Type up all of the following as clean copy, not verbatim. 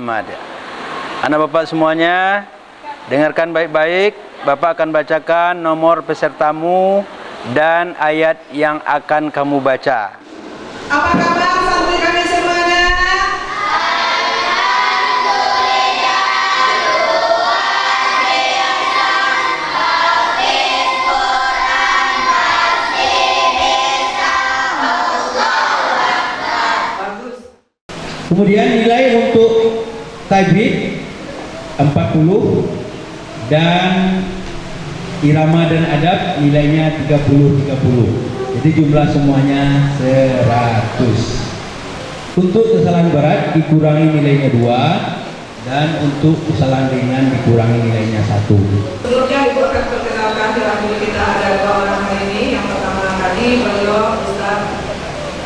Muhammad. Anak bapak semuanya, dengarkan baik-baik. Bapak akan bacakan nomor pesertamu dan ayat yang akan kamu baca. Apa kabar santri kami semuanya? Kemudian nilai untuk tajwid 40 dan irama dan adab nilainya 30. Jadi jumlah semuanya 100. Untuk kesalahan berat dikurangi nilainya 2 dan untuk kesalahan ringan dikurangi nilainya 1. Sebelumnya Ibu akan perkenalkan dalam diri kita ada 2 orang hari ini. Yang pertama kali beliau Ustaz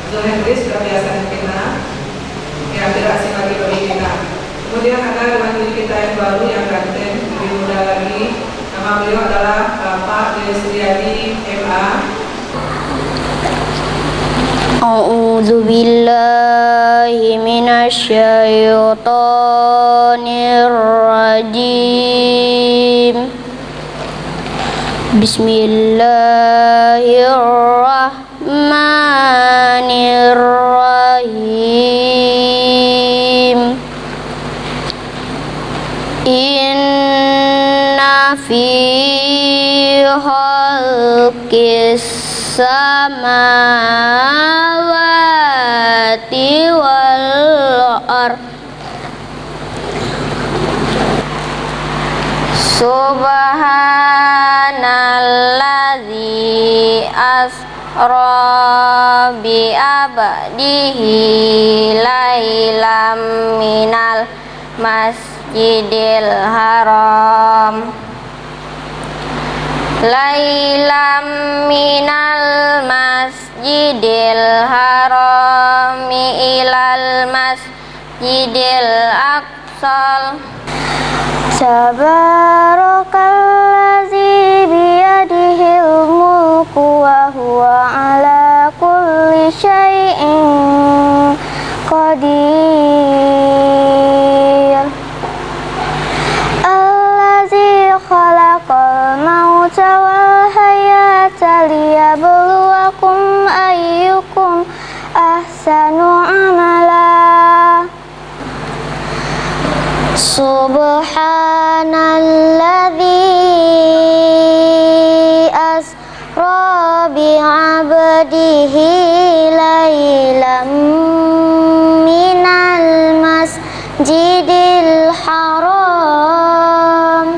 Zulhendri sudah biasa dikenal, yang tidak asing lagi bagi kita. Kemudian ada teman diri kita yang baru, yang ganteng, lebih muda lagi. Nama beliau adalah Bapak Desriadi MA. A'udzu billahi minasyaitonir rajim. Bismillahirrahmanirrahim. Inna fi khalqis samawati wal ardh Subhanalladzi asra bi abdihi lailam minal masjidil haram ilal masjidil aqsal. Tabarakalladzi biyadihil mulku wa huwa ala kulli syai'in qadir. Allazi khalaqal mauta wal hayata liyabluwakum ayyukum ahsanu amala. Subhanalladzi asra bi'abdihi lailam minal masjidil haram.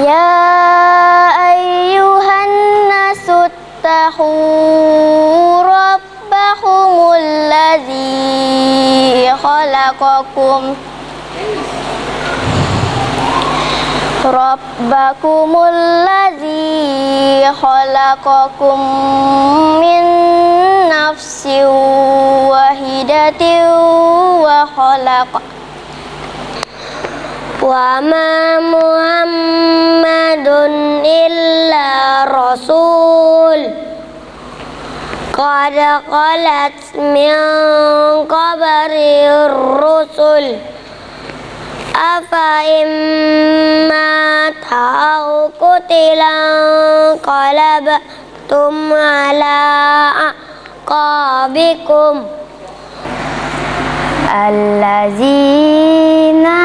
Ya ayyuhan nasu ittaqu rabbakumul ladzi khalaqakum min nafsin wahidatin wa khalaqa wa ma Muhammadun illa rasul qad khalat min qabarir rusul afa imma ta'u qutilan qalabtum ala aqabikum allazina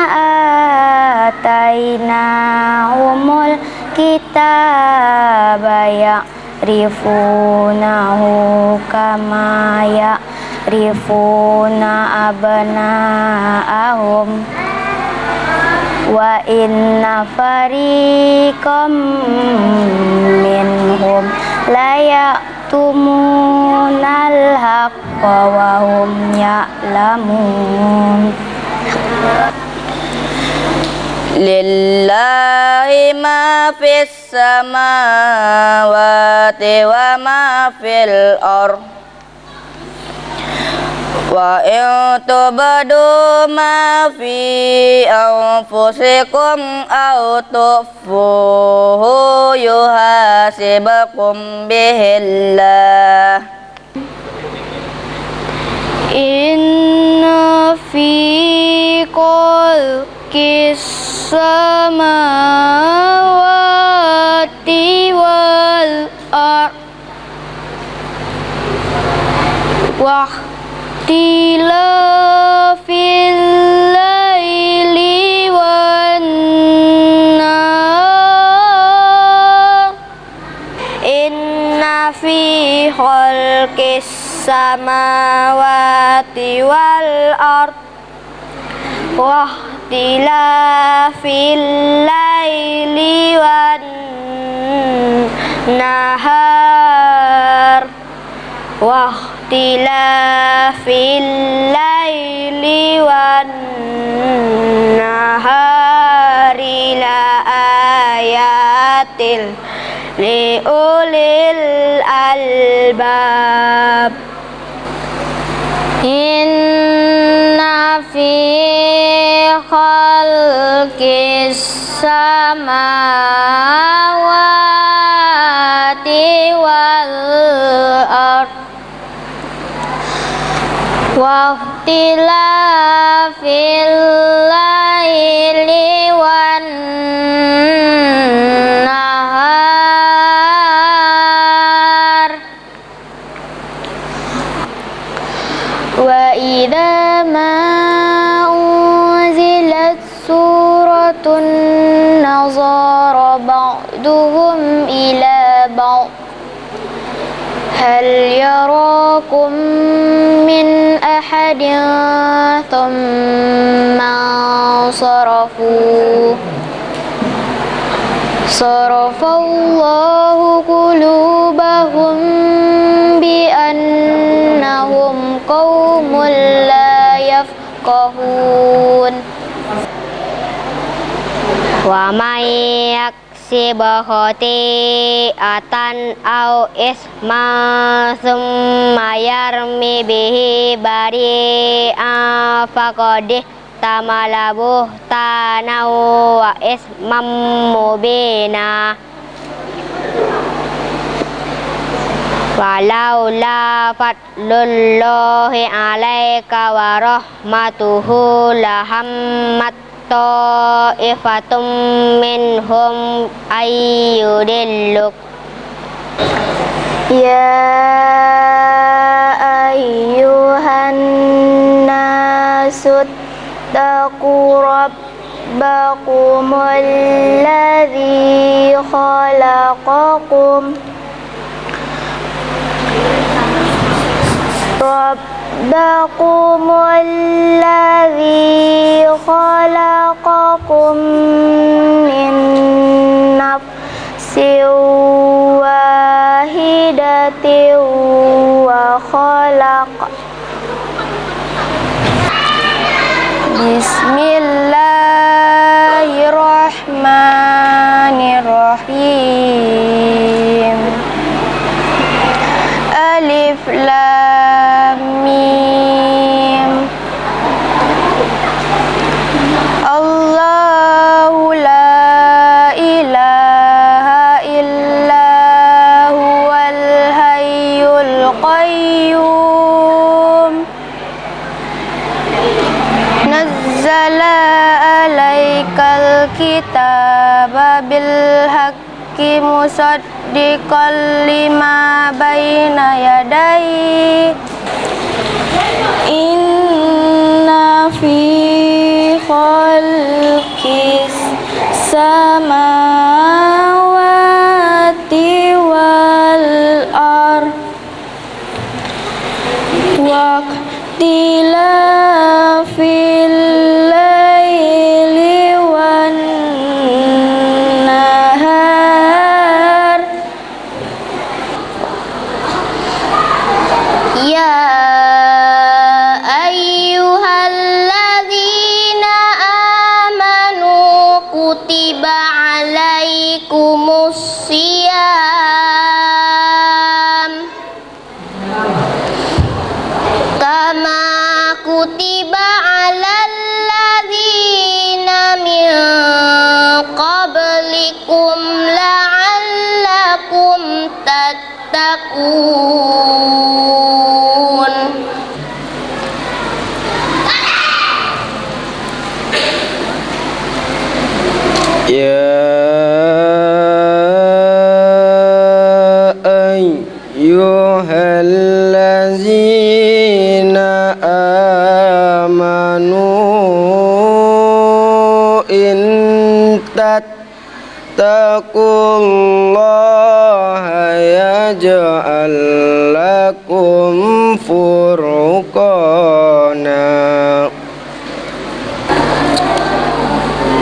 atainahumul kitaba ya'rifunahu kama ya'rifuna abna'ahum wa inna fariqam minhum la ya'tumunal haqqa wa hum ya'lamun. Lillahi ma fis samawati wa ma fil ardh wa in tubdu ma fi anfusikum aw tukhfuhu yuhasibukum bihillah. Inna fi khalqis samawati wal ard wa ikhtilafil laili wan nahar inna fi khalqis samawati wal ard wa ikhtilafil laili wan nahar wa ikhtilafil laili wan nahari la ayatil li ulil albab inna fi khalqis samawati wal ard wa ikhtilafil laili wan nahar wa idza ma unzilat suratun nazara ba'duhum ila ba'd hal yarakum min ahadin thumma sarafallahu qulubahum bi annahum qaumun la yafqahun wa may yaksib khati'atan aw isman summa yarmi bihi bari'an faqad ihtamala buhtanan wa isman mubina walaula fadlullahi alaika wa rahmatuhu lahammat ta'ifatum minhum ayyudilluk ya ayyuhan nasu taqu rabbakumul ladzi khalaqakum rabbakumul ladzi khalaqakum min nafsin wahidatin wa khalaqa Bismillahirrahmanirrahim Alif Lam Mim Allahu la ilaha illa huwal hayyul qayyum nazzala alaikal kitaba bil haqqi musaddiqan lima baina yadayhi inna fi khalqis samawati wal ard wa ikhtilafil laili wan nahar ya ayyuhalladzina amanu kutiba alaikumus siyam kama kutiba alal ladzina min qablikum la'allakum tattaqun يا أيها الذين آمنوا إن تتقوا الله يجعل لكم فرقانا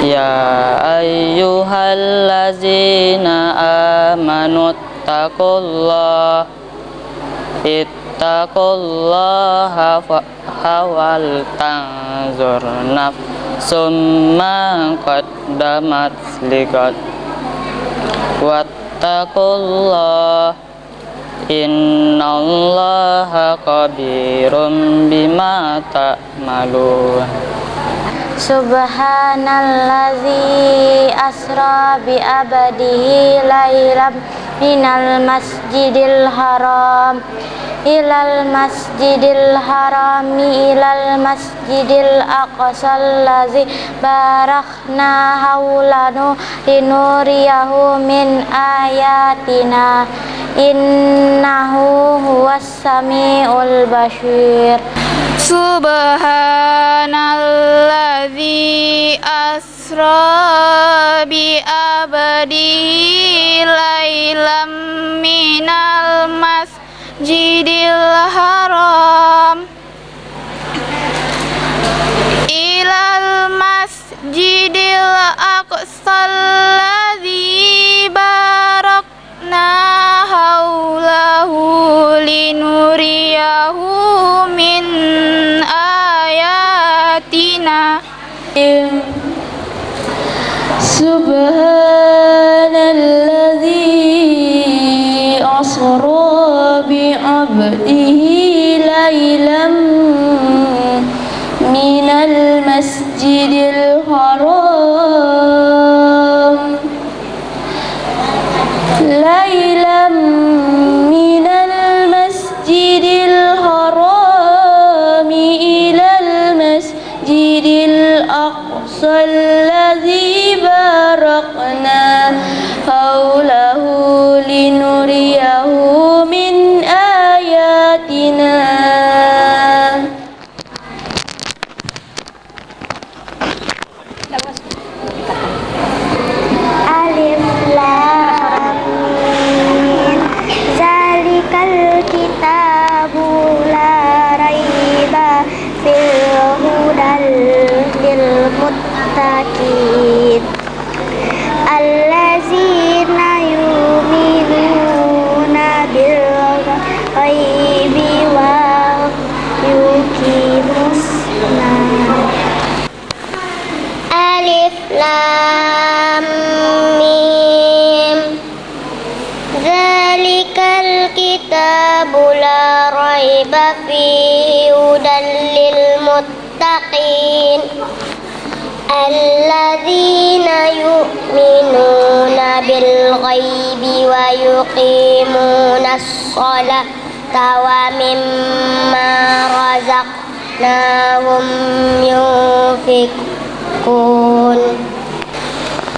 Ya ayyuhallazina amanu ittaqullaha wal tanzur nafsum ma qaddamat liqad wattaqullaha innallaha khabirum bima ta'malun. Subhanallazi asra bi abadihi lailam minal masjidil haram ilal masjidil harami ilal masjidil aqsal lazi barakna haulanu linuriyahu min ayatina innahu huwas samiul basir. Subhanalladzi asra bi abadihi lailam minal masjidil haram ilal masjidil aqsal ladzi barakna haulahu linuriyahu min ayatina. Subhanalladzi asra bi abdihi lailam minal masjidil haram lailam minal masjidil haram ilal masjidil aqsal ladzi barakna haulahu linuriyahu min ayatina. Alif lam mim zalikal kitabu la raiba fil hudal lil muttaqin allazina yu'minuna bil ghaibi wa yuqimus Alif lam mim zalikal kitabu la raiba fihi hudan lil muttaqin alladzina yu'minuna bil ghaibi wa yuqimunas sholata wa mimma razaqnahum yunfiqun.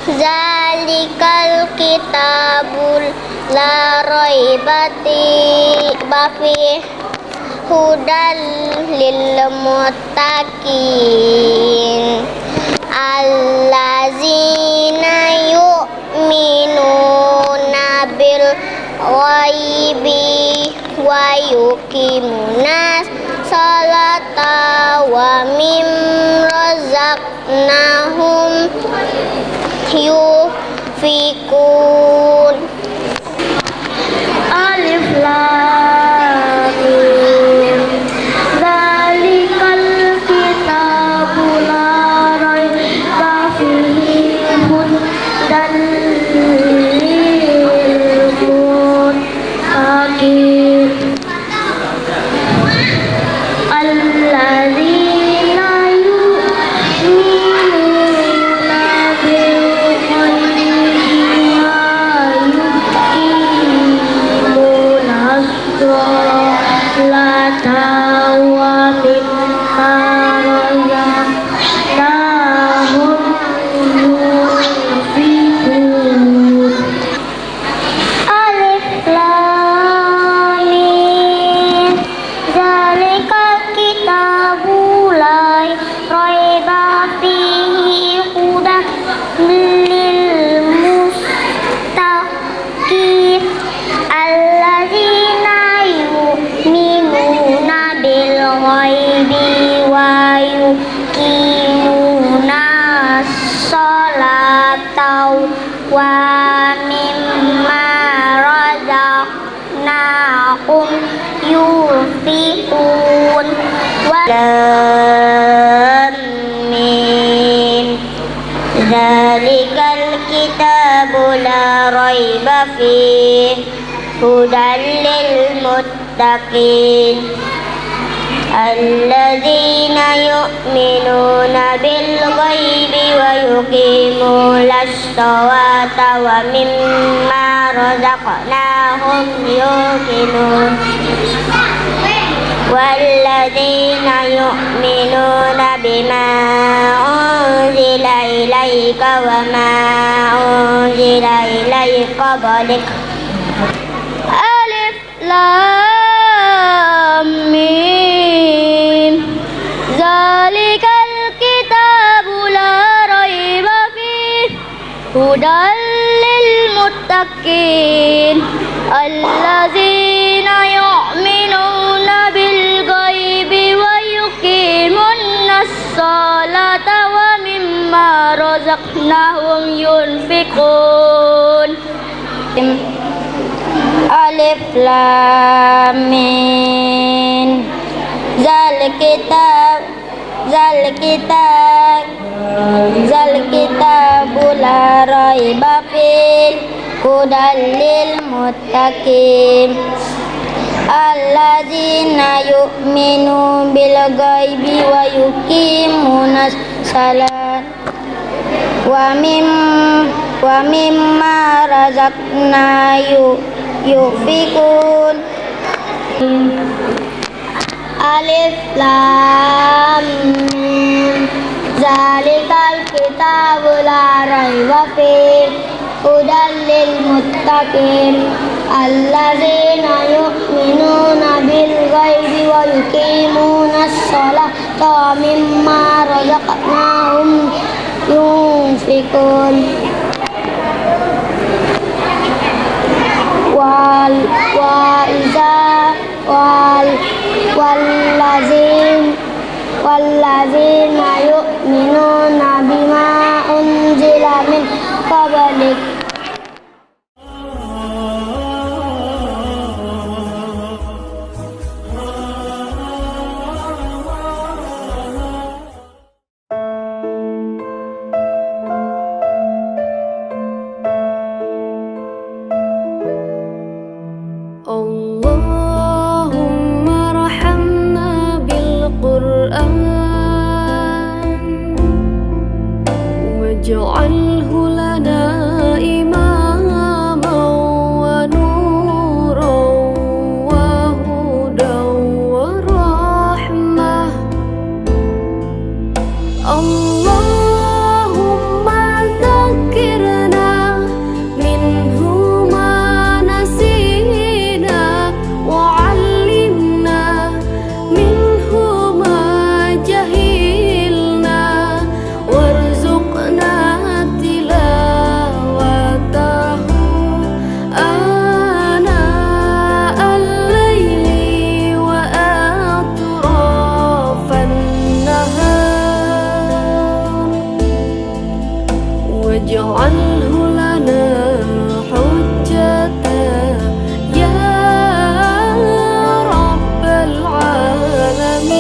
Zalikal kitabul la raiba fihi hudan lil muttaqin allazina yu'minuna bil ghaibi wa yuqimunas sholata wa mimma razaqnahum yunfiqun. Alif lam mim zalikal kitabu la raiba fihi hudan lil muttaqin alladzina yu'minuna bil ghaibi wa ومما رزقناهم ينفقون آمين ذلك الكتاب لا ريب فيه هدى للمتقين الذين يؤمنون بالغيب ويقيمون الصلاة ومما رزقناهم يوقنون والذين يؤمنون بما أنزل إليك وما أنزل إليك قبلك ألف لام ميم ذلك الكتاب لا ريب فيه هدى للمتقين الذين يؤمنون بالغيب ويقيمون الصلاة ومما رزقناهم ينفقون ألف لام ميم ذل الكتاب لا ريب فيه هدى للمتقين الذين يؤمنون بالغيب ويقيمون الصلاة ومما رزقناهم ينفقون ألف لام ميم ذلك الكتاب لا ريب فيه هدى للمتقين الذين يؤمنون بالغيب ويقيمون الصلاة ومما رزقناهم ينفقون والذين يؤمنون بما أنزل من قبلك اللهم ارحمنا بالقرآن واجعله لنا إماما ونورا وهدى ورحمة اللهم ذكرنا منه ما نسينا وعلمنا منه ما جهلنا وارزقنا تلاوته آناء الليل وأطراف النهار واجعله لنا حجة يا رب العالمين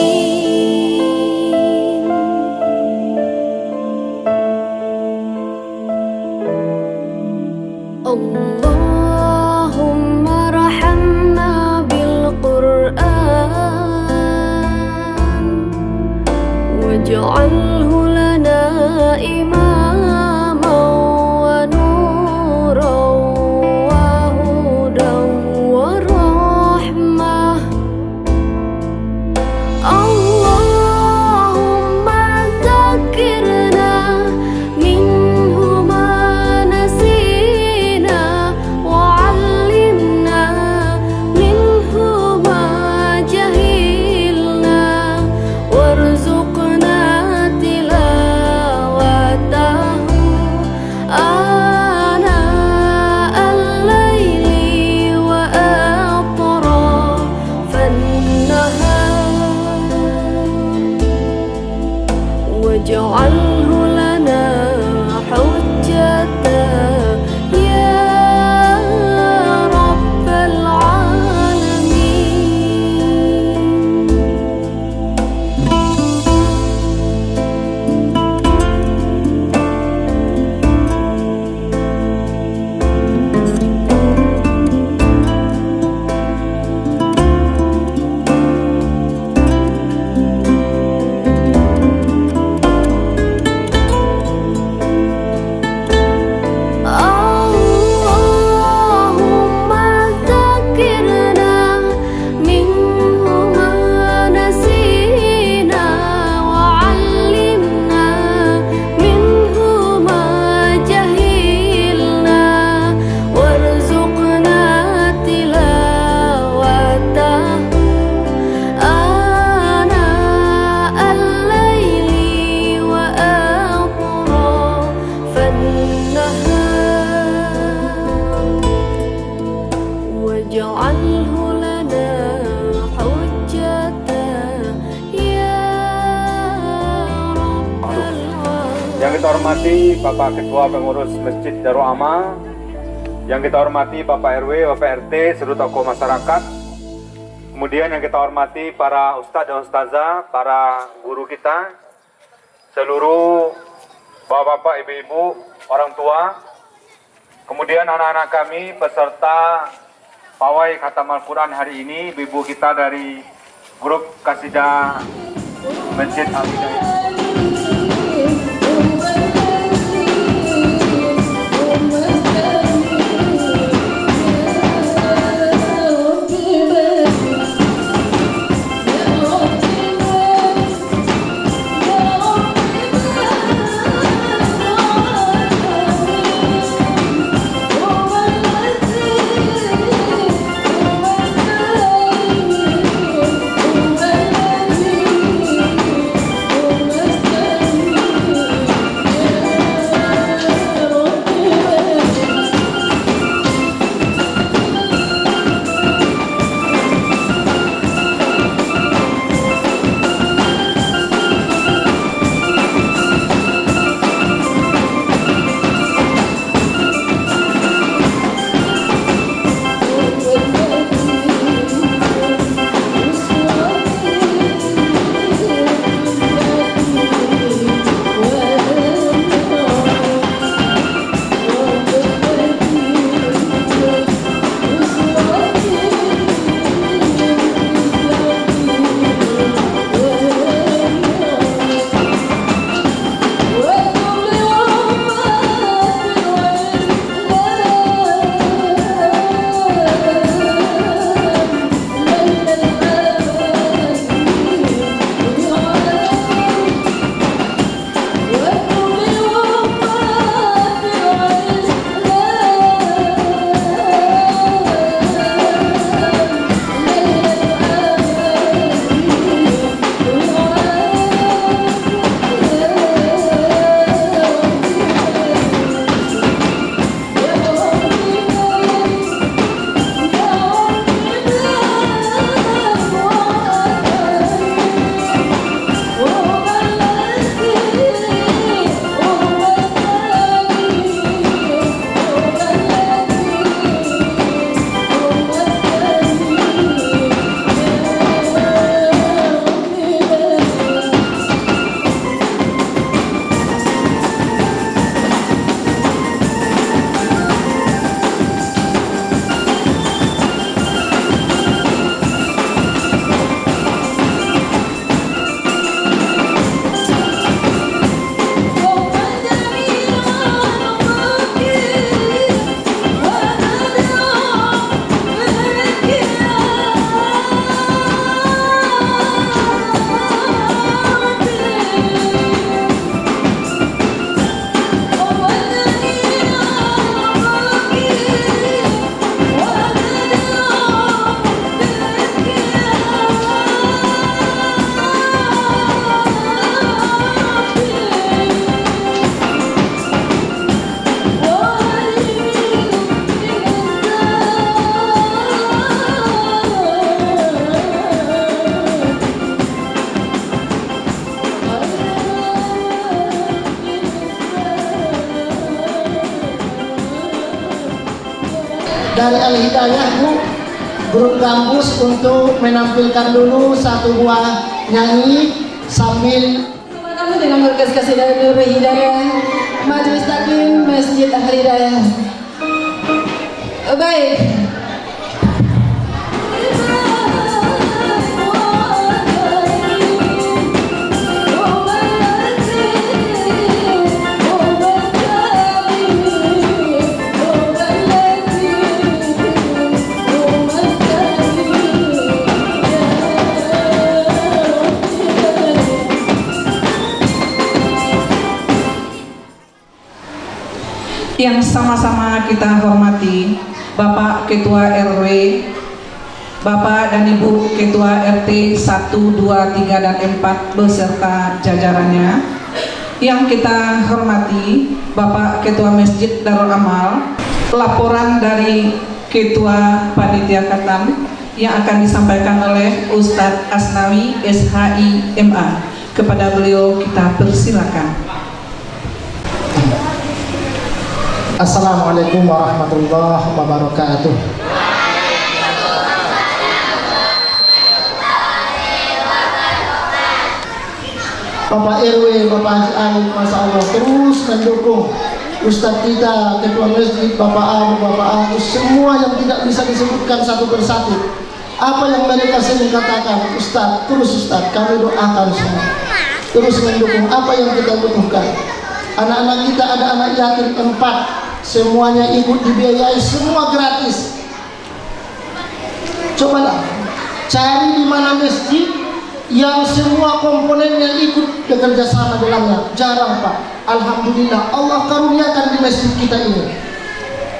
اللهم ارحمنا بالقرآن واجعله لنا إماما ونورا وهدى ورحمة اللهم ذكرنا منه ما نسينا وعلمنا منه ما جهلنا وارزقنا تلاوته hormati Bapak Ketua Pengurus Masjid Darul Amal, yang kita hormati Bapak RW, Bapak RT, seluruh tokoh masyarakat, kemudian yang kita hormati para ustadz dan ustazah, para guru kita, seluruh bapak-bapak, ibu-ibu, orang tua, kemudian anak-anak kami peserta pawai khatam Al-Quran hari ini, ibu-ibu kita dari grup Kasidah Masjid Al-Hidayah. Dari Al-Hidayah grup kampus untuk menampilkan dulu satu buah nyanyi sambil Kami dengan Markas Kasidah Nur Hidayah, Majelis Taklim Masjid Al-Hidayah. Baik. Yang sama-sama kita hormati Bapak Ketua RW, Bapak dan Ibu Ketua RT 1, 2, 3, dan 4 beserta jajarannya. Yang kita hormati Bapak Ketua Masjid Darul Amal, laporan dari Ketua Panitia Khatam yang akan disampaikan oleh Ustadz Asnawi SHI MA. Kepada beliau kita persilakan. Assalamualaikum warahmatullahi wabarakatuh. Bapak RW, Bapak Haji Alif, Masya Allah terus mendukung Ustadz kita, Ketua Masjid, Bapak Abu, Bapak Agus, semua yang tidak bisa disebutkan satu persatu. Apa yang mereka sering katakan, Ustadz, terus Ustadz, kami doakan semua. Terus mendukung apa yang kita butuhkan. Anak-anak kita ada anak yatim 4, semuanya ikut dibiayai, semua gratis. Cobalah cari di mana masjid yang semua komponennya ikut bekerja sama dalamnya. Jarang, Pak. Alhamdulillah Allah karuniakan di masjid kita ini.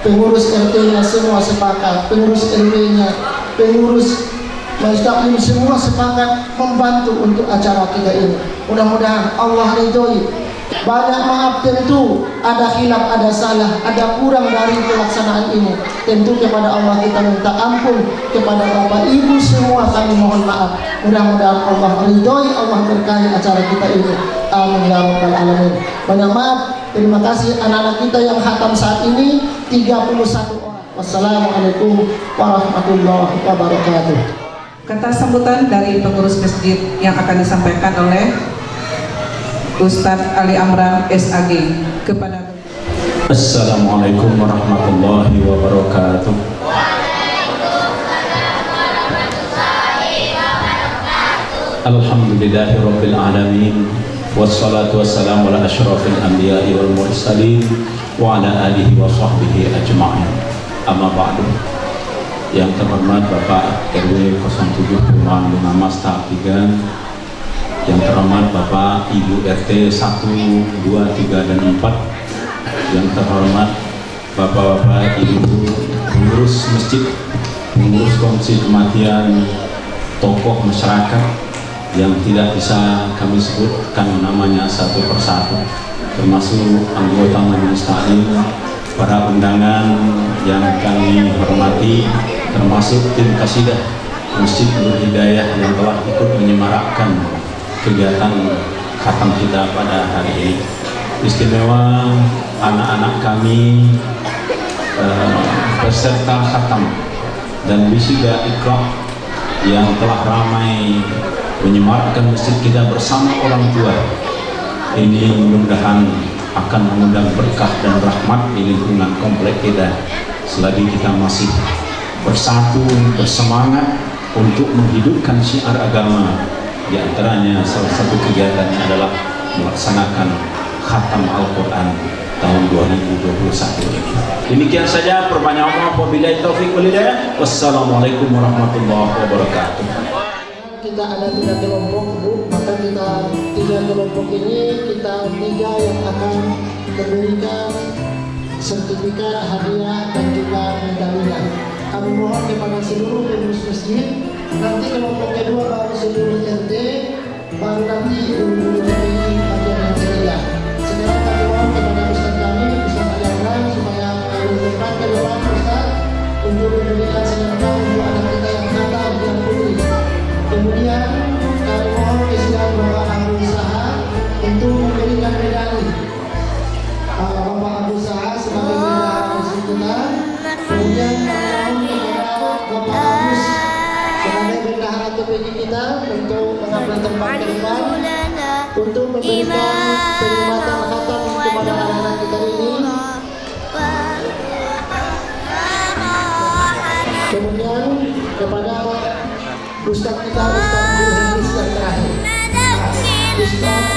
Pengurus RT-nya semua sepakat, pengurus RW-nya, pengurus Majelis Taklim semua sepakat membantu untuk acara kita ini. Mudah-mudahan Allah ridhoi. Banyak maaf tentu, ada khilaf, ada salah, ada kurang dari pelaksanaan ini. Tentu kepada Allah kita minta ampun, kepada Bapak Ibu semua kami mohon maaf. Mudah-mudahan Allah ridhoi, Allah berkahi acara kita ini. Amin ya rabbal alamin. Banyak maaf. Terima kasih anak-anak kita yang khatam saat ini 31 orang. Wassalamualaikum warahmatullahi wabarakatuh. Kata sambutan dari pengurus masjid yang akan disampaikan oleh Ustadz Ali Amran SAG kepada Assalamualaikum warahmatullahi wabarakatuh. Alhamdulillahirabbil alamin wassalatu wassalamu ala asyrafil anbiya'i wal mursalin wa ala alihi wa sahbihi ajma'in. Amma ba'du. Yang terhormat Bapak RW 07 Perumahan 5 Mas tahap 3, yang terhormat Bapak Ibu RT 1, 2, 3, dan 4, yang terhormat Bapak-Bapak Ibu pengurus masjid, pengurus komisi kematian, tokoh masyarakat yang tidak bisa kami sebutkan namanya satu persatu, termasuk anggota Majelis Taklim, para undangan yang kami hormati, termasuk tim Kasidah Masjid Nur Hidayah yang telah ikut menyemarakkan kegiatan khatam kita pada hari ini. Istimewa anak-anak kami peserta khatam dan wisuda Iqra yang telah ramai menyemarakkan masjid kita bersama orang tua. Ini mudah-mudahan akan mengundang berkah dan rahmat di lingkungan komplek kita selagi kita masih bersatu, bersemangat untuk menghidupkan syiar agama. Di antaranya salah satu kegiatannya adalah melaksanakan khatam Al-Quran tahun 2021 ini. Demikian saja, perbanyak mohon wabillahi taufiq wal hidayah. Wassalamualaikum warahmatullahi wabarakatuh. Kita ada 3 kelompok, Bu. Maka kita 3 kelompok ini, kita 3 yang akan memberikan sertifikat, hadiah, dan juga medalinya. Kami mohon kepada seluruh pengurus masjid. Nanti kelompok kedua baru seluruh RT, baru nanti ibu-ibu bagian yang ketiga. Sekarang kami mohon kepada Ustadz kami, Ustadz Ali Amran, supaya kami depan ke depan Ustadz untuk memberikan sedekah untuk anak kita yang khatam, yang putri. Kemudian kami mohon kesiapan Bapak Abu Usaha untuk memberikan medali. Bapak Abu Usaha sebagai medali kita. Kemudian kami mohon kepada Bapak Agus sebagai bendahara TPG kita untuk mengambil tempat ke depan untuk memberikan peringatan khatam kepada anak-anak kita ini. Kemudian kepada Ustadz kita, Ustadz Abdul Hafiz yang terakhir. Ustadz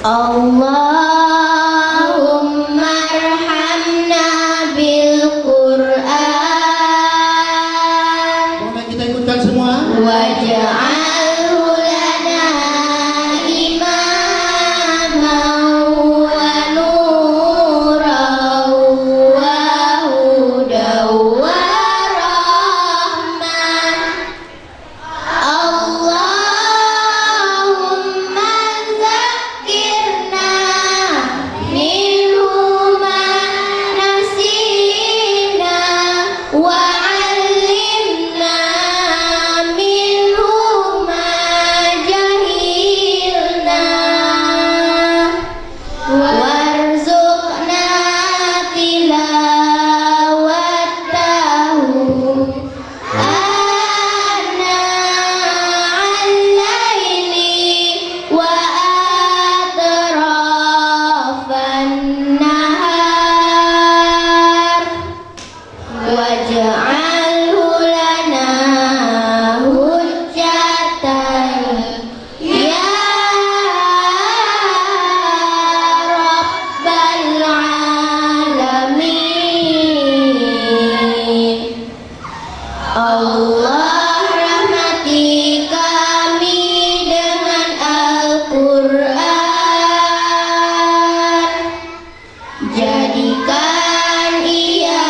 Allahumma arhamna bil Qur'an. Boleh kita ikutkan semua? Waj'alhu lana imaman wa nuran wa hudan wa rahman. Allahumma zakkirna minhu ma nasina wa 'allimna minhu ma jahilna warzuqna tilawatahu ana al-laili wa atrafan nahar waj'alhu lana hujjatan ya rabbal alamin. Allah rahmati kami dengan Al-Quran, jadikan ia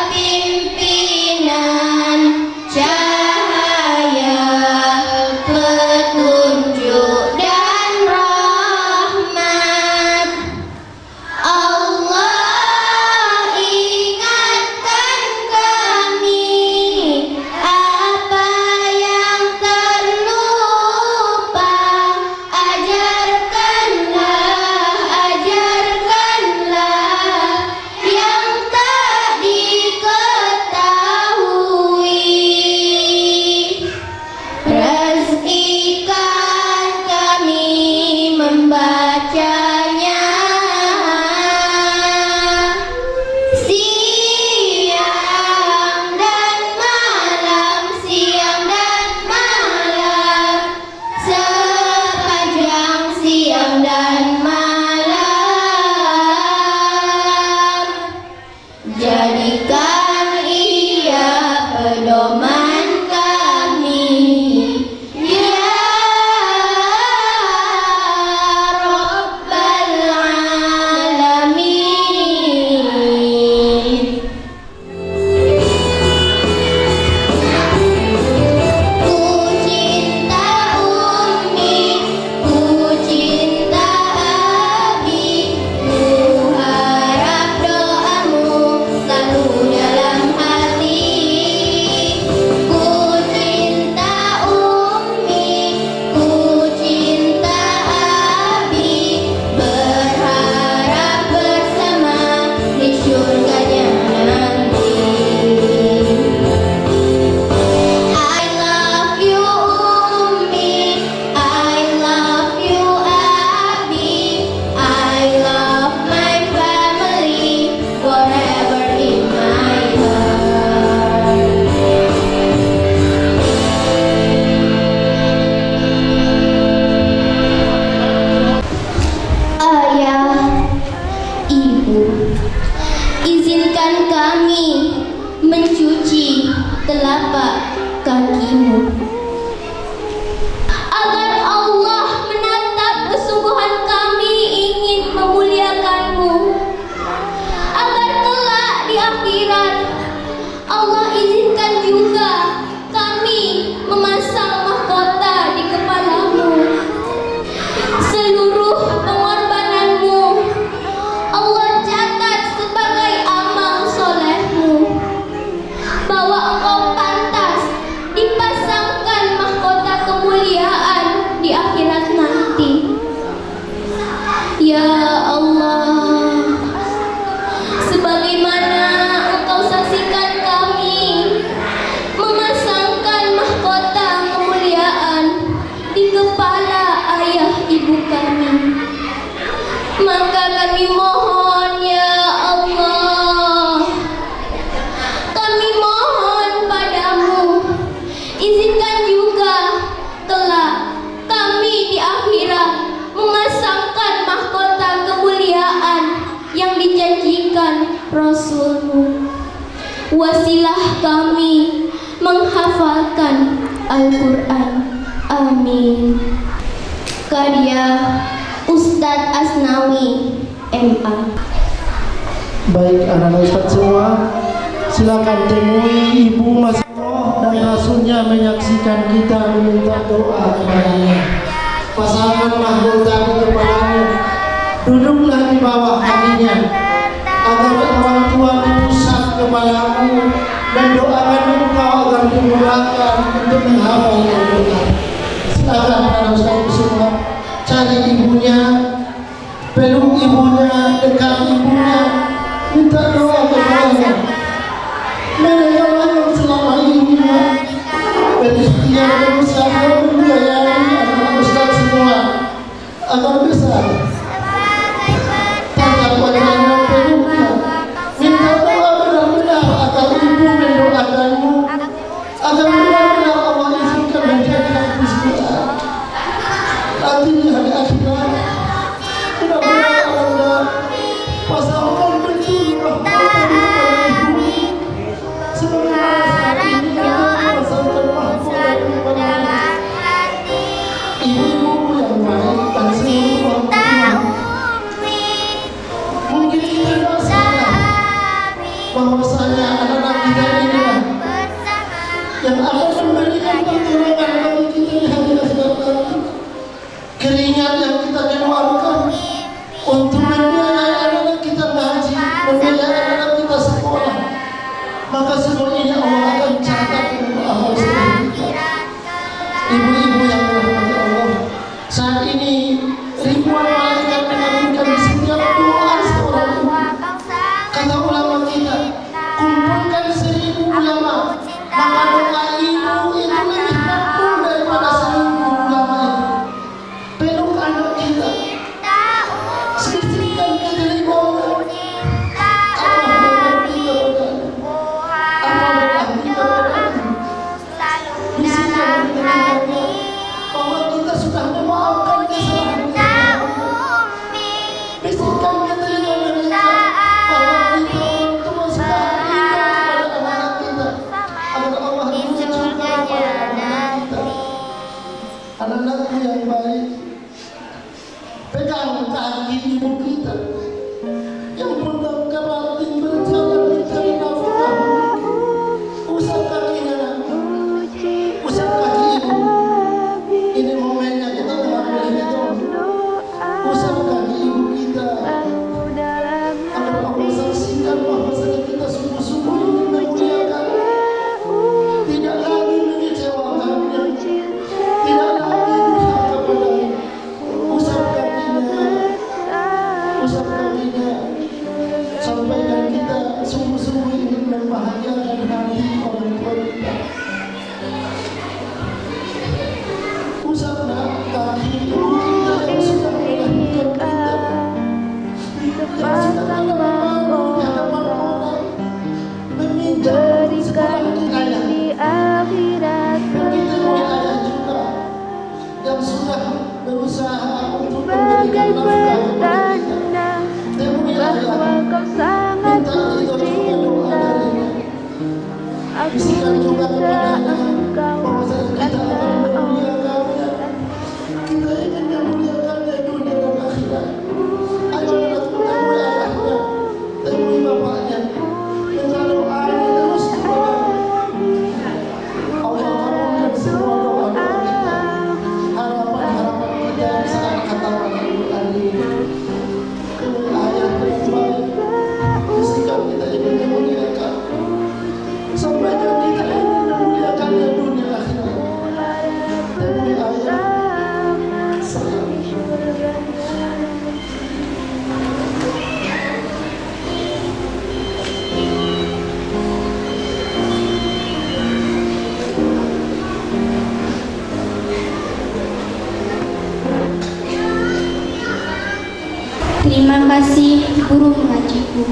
pimpinan cahaya petunjuk dan rahmat. Allah ingatkan kami apa yang terlupa, ajarkanlah yang tak diketahui. Rezekikan kami membacanya siang dan malam, sepanjang siang dan malam. Jadikan ia pedoman kami ya Rabbal alamin. Ku cinta ummi, ku cinta abi, ku harap doamu selalu dalam hati. Ku cinta ummi, ku cinta abi, berharap bersama di surganya nanti. I love you ummi, I love you abi, I love my family forever in my heart. Ayah, ibu, izinkan kami mencuci telapak kakimu agar Allah menatap kesungguhan kami ingin memuliakanmu, agar kelak di akhirat Allah izinkan juga kami memasang mahkota di kepalamu. Seluruh pengorbananmu Allah catat sebagai amal solehmu, bahwa engkau pantas dipasangkan mahkota kemuliaan di akhirat nanti. Ya Allah, sebagaimana engkau saksikan kami Rasulmu. Wasilah kami menghafalkan Al-Quran. Amin. Karya Ustadz Asnawi, MA. Baik anak-anak Ustadz semua, silakan temui Ibu Masroh dan Rasulnya menyaksikan kita meminta doa kepadanya. Pasangkanlah doa di kepalanya, duduklah di bawah kakinya, agar orang tua diusap kepalamu dan doakan engkau agar dimudahkan untuk menghafal doa. Silakan anak-anak Ustadz semua, cari ibunya, peluk ibunya, dekat ibunya, minta doa kepadanya. Mereka yang selama ini berikhtiar berusaha membiayai anak Ustaz semua agar bisa tatap wajahnya, peluknya, minta doa benar-benar agar ibu mendoakanmu, agar benar-benar Allah izinkan menjadi habis kita nanti di hari akhirat. Benar-benar Allah pasangkan betul rahmat sebagaimana saat ini kita pasangkan mahfud kepada ibu yang baik dan seluruh orang tua. Mungkin kita tidak sadar bahwasanya anak-anak kita inilah yang akan memberikan pertolongan bagi kita di hari akhirat nanti. Keringat yang kita keluarkan untuk membiayai anak-anak kita ngaji, membiayai anak-anak kita sekolah, maka semua ini Allah akan catat untuk amal soleh kita. Ibu-ibu yang dirahmati Allah, saat ini ribuan malaikat mengaminkan di setiap doa seorang ibu. Kata ulama kita, kumpulkan 1000 ulama, maka doa ibu itu lebih makbul daripada 1000 ulama itu. Peluk anak kita, sisihkan ketelinganya, apa kita padanya, apa kita padanya, bisikan ketelinganya bahwa kita sudah memaafkan kesalahan kita. Bisikan ketelinga mereka bahwa kita orang tua sudah rindu kepada anak kita, agar Allah menunjukkan kepada anak kita. Anak-anakku yang baik, pegang kaki ibu kita yang pernah keratin berjalan mencari nafkah. Usap kakinya, usap kaki ibu. Ini momennya kita mengambil hidup. Usap kaki ibu kita agar Allah saksikan bahwasanya kita sungguh-sungguh ingin memuliakan, tidak lagi mengecewakannya, tidak lagi durhaka padanya. Usap kakinya, usap kakinya, sampaikan kita sungguh-sungguh ingin membahagiakan hati orang tua kita. Usaplah kaki ibu kita yang sudah melahirkan kita, yang sudah malu di hadapan orang, meminjam sekolah ayah. Begitu ayah juga yang sudah berusaha untuk memberikan nafkah kepada kita. Temui ayah, minta ridho juga doa darinya. Bisikan juga kepadanya bahwasanya kita akan memuliakannya. Kita ingin memuliakannya dunia dan akhirat. Ayo temui ayahnya, temui bapaknya, minta doanya terus kepadanya. Allah kabulkan semua doa-doa kita, harapan-harapan kita yang saat katakan Al-Quran ini. Temui ayah yang baik, bisikan kita ingin memuliakan, sampaikan kita ingin memuliakannya dunia akhirat. Temui ayah, salam. Terima kasih guru mengajiku.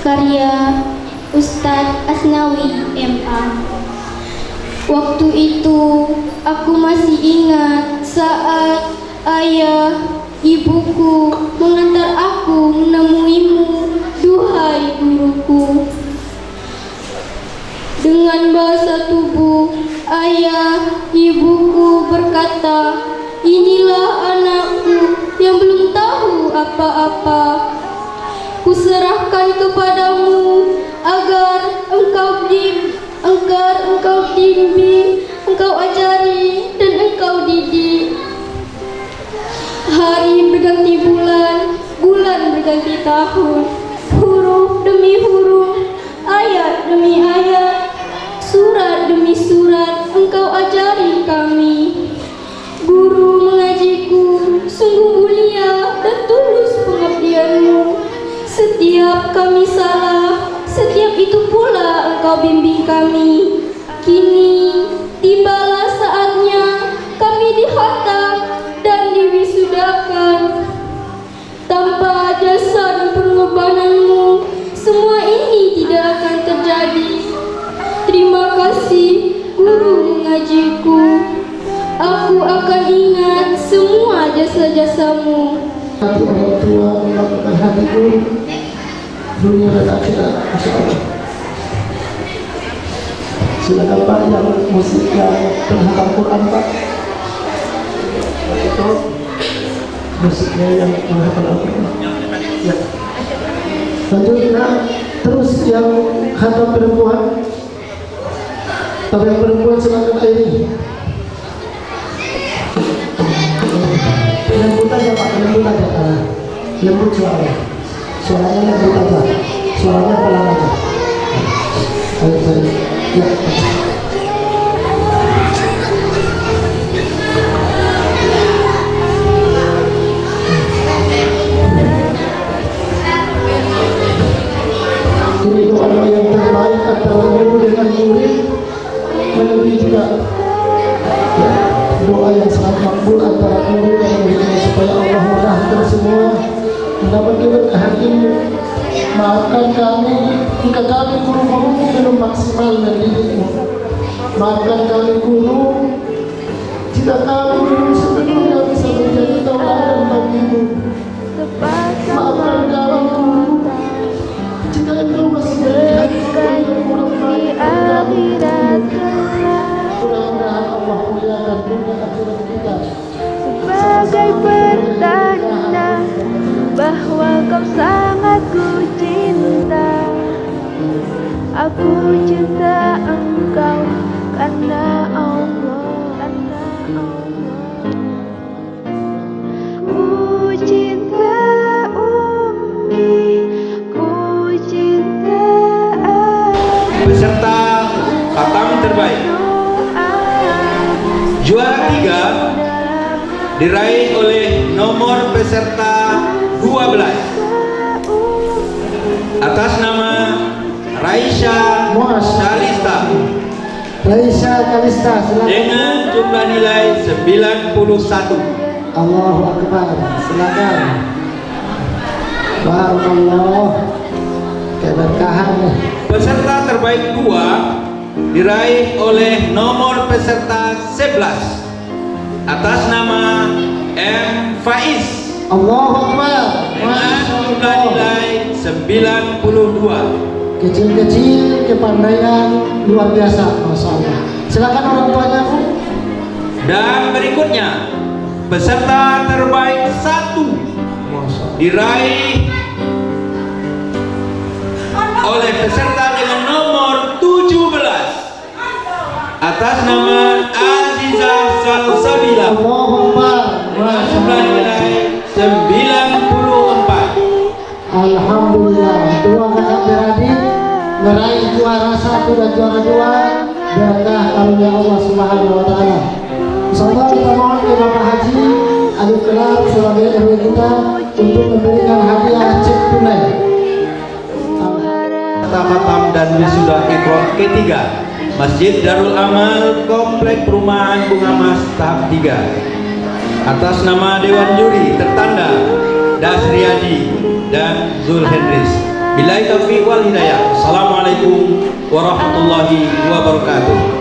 Karya Ustadz Asnawi, MA. Waktu itu aku masih ingat saat ayah ibuku mengantar aku menemuimu, duhai guruku. dengan bahasa tubuh. Ayah, ibuku berkata, inilah anakku yang belum tahu apa-apa. Kuserahkan kepadamu agar engkau bimbing, engkau ajari dan engkau didik. Hari berganti bulan, bulan berganti tahun, huruf demi huruf, ayat demi ayat, surat demi surat engkau ajari kami. Guru mengajiku sungguh mulia dan tulus pengabdianmu. Setiap kami salah, setiap itu pula engkau bimbing kami. Kini tibalah saatnya kami dihantar dan diwisudakan. Tanpa jasa dan pengorbananmu, semua ini tidak akan terjadi. Terima kasih guru mengajiku. Aku akan ingat semua jasa-jasamu. Hati orang tua melakukan hati guru, dunia dan akhirat, Masya Allah. Silakan Pak yang musiknya penghafal Quran Pak. Itu musiknya yang menghafal Al-Quran. Ya. Selanjutnya terus yang hafal perempuan. Tapi yang perempuan silakan ini. Lembut aja Pak, lembut aja. Lembut suaranya lembut aja. Suaranya pelan aja. Ayo. Ya. Ini doa yang terbaik antara guru dengan murid, melebihi juga doa yang sangat makbul antara guru dan muridnya, supaya Allah mudahkan semua mendapat keberkahan ilmu. Maafkan kami jika kami guru-guru belum maksimal mendidikmu. Maafkan kami guru jika kami belum sepenuhnya bisa menjadi tauladan bagimu. Maafkan kami guru jika engkau masih melihat yang kurang baik dari kami. Mudah-mudahan Allah muliakan dunia akhirat kita sebagai pertanda bahwa kau sangat ku cinta. Aku cinta engkau karena Allah. Ku cinta Umi, ku cinta Peserta khatam terbaik juara 3 diraih oleh nomor peserta 12 atas nama Raisya Kalista silakan. dengan jumlah nilai 91. Allahu Akbar, silakan. Barakallah, keberkahan. Peserta terbaik 2 diraih oleh nomor peserta 11 atas nama M. Faiz Allahu Akbar, dengan jumlah nilai 92. kecil-kecil kepandaian luar biasa, Masya Allah. Silakan orang tuanya Bu. Dan berikutnya peserta terbaik 1 diraih oleh peserta dengan nomor 17 atas nama Aziza Salsabila Allahu Akbar, dengan jumlah nilai 94. Alhamdulillah, dua kakak beradik meraih juara 1 dan juara 2 berkah karunia Allah Subhanahu wa taala. Insyaallah kita mohon ke Bapak Haji Alif Kelar sebagai RW kita untuk memberikan hadiah cek tunai. Khatam dan wisuda Iqra ketiga Masjid Darul Amal Komplek Perumahan Bunga Mas tahap 3 atas nama Dewan Juri tertanda Dasriyadi dan Zul Hendris. Billahi taufiq wal hidayah. Assalamualaikum warahmatullahi wabarakatuh.